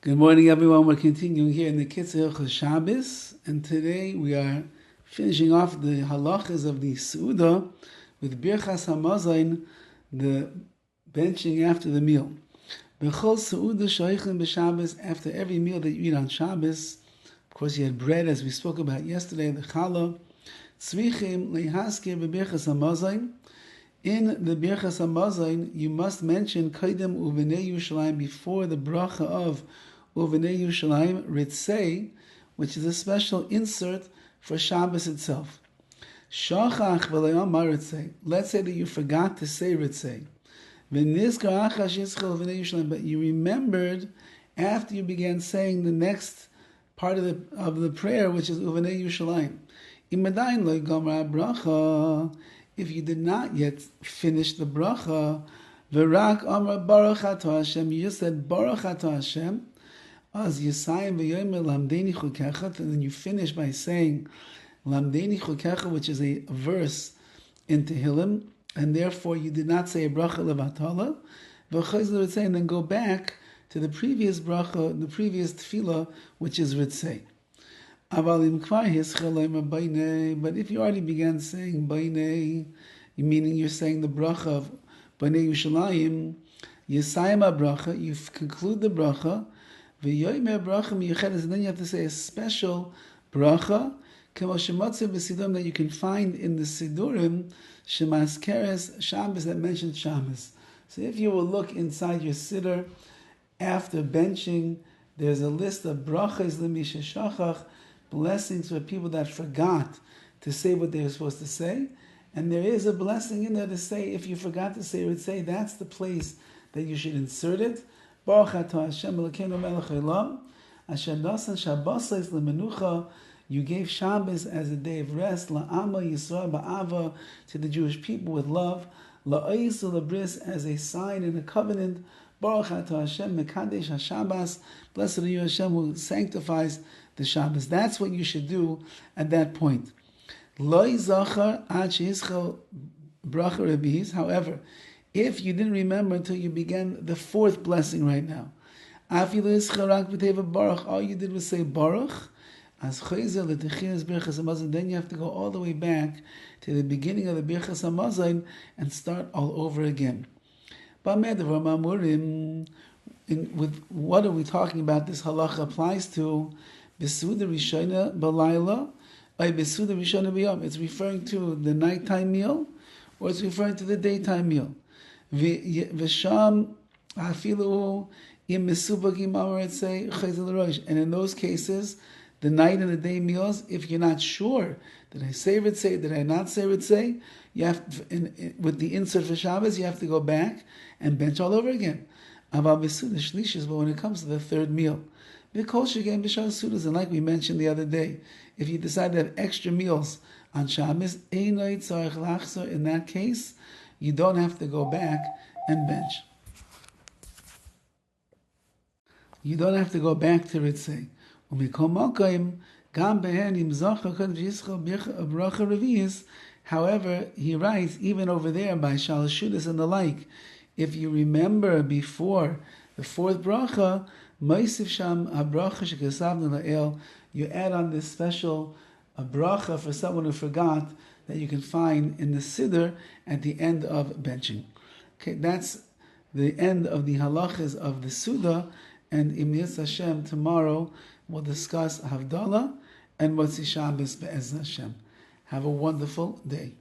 Good morning, everyone. We're continuing here in the KITZUR HILCHOS SHABBOS, and today we are finishing off the halachas of the Seudah with Birkas HaMazayin, the benching after the meal. B'chol Seudah shoichin b'Shabbos, after every meal that you eat on Shabbos. Of course, you had bread, as we spoke about yesterday, the challah. Tzrichim lehaskir b'Birkas HaMazayin. In the Birkas HaMazayin, you must mention Kaidem Uvenei Yerushalayim before the bracha of Uvenei Yerushalayim, Retzei, which is a special insert for Shabbos itself. Shachach v'le'amar Retzei. Let's say that you forgot to say Retzei. V'nizkar achash yischel Uvenei Yerushalayim, but you remembered after you began saying the next part of the prayer, which is Uvenei Yerushalayim. Imadayin lo yigomar bracha. If you did not yet finish the bracha, v'rak amar baruch ato Hashem, you just said baruch ato Hashem, as yisayim v'yomer lamdeni chukecha, and then you finish by saying lamdeni chukecha, which is a verse in Tehillim, and therefore you did not say a bracha levatala, and then go back to the previous bracha, the previous tefillah, which is Retzei. But if you already began saying Bainei, meaning you're saying the bracha of Bainei Yerushalayim, Yisayim bracha, you conclude the bracha, V'yomer bracha miyuchedes, and then you have to say a special bracha, that you can find in the Sidurim, Shemaskeres Shabbos, that mentions Shabbos. So if you will look inside your Siddur, after benching, there's a list of brachas l'misha shachach, blessings for people that forgot to say what they were supposed to say. And there is a blessing in there to say, if you forgot to say Retzei, that's the place that you should insert it. Baruch atah Hashem Elokeinu melech haolam, asher nasan Shabbos lemenucha, you gave Shabbos as a day of rest, la'ama Yisrael ba'ava, to the Jewish people with love, la'ois u'labris, as a sign and a covenant. Baruch atah Hashem mekadesh haShabbos, blessed are you Hashem who sanctifies the Shabbos. That's what you should do at that point. Lo yizachar ad sheyischel bracha rebi'is. However, if you didn't remember until you began the fourth blessing right now, afilu yizchar rak b'teva baruch, all you did was say baruch, as chayzer l'techinas Birkas HaMazayin, then you have to go all the way back to the beginning of the Birkas HaMazayin and start all over again. With what are we talking about? This halacha applies to Besuda Rishona Balayla, Besuda Rishona B'yom. It's referring to the nighttime meal, or it's referring to the daytime meal. V'sham hafilu im mesubagim amar Retzei chayzel l'rosh. And in those cases, the night and the day meals, if you're not sure, did I say Retzei, did I not say Retzei, you have to, with the insert for Shabbos, you have to go back and bench all over again. But when it comes to the third meal, because again, and like we mentioned the other day, if you decide to have extra meals on Shabbos, in that case, you don't have to go back and bench. You don't have to go back to Retzei. However, he writes, even over there by Shalashudas and the like, if you remember before the fourth bracha, you add on this special bracha for someone who forgot that you can find in the Siddur at the end of benching. Okay, that's the end of the halachas of the Seudah, and Im Yirtzeh Hashem, tomorrow we'll discuss Havdalah and Motzei Shabbos Be'ez Hashem. Have a wonderful day.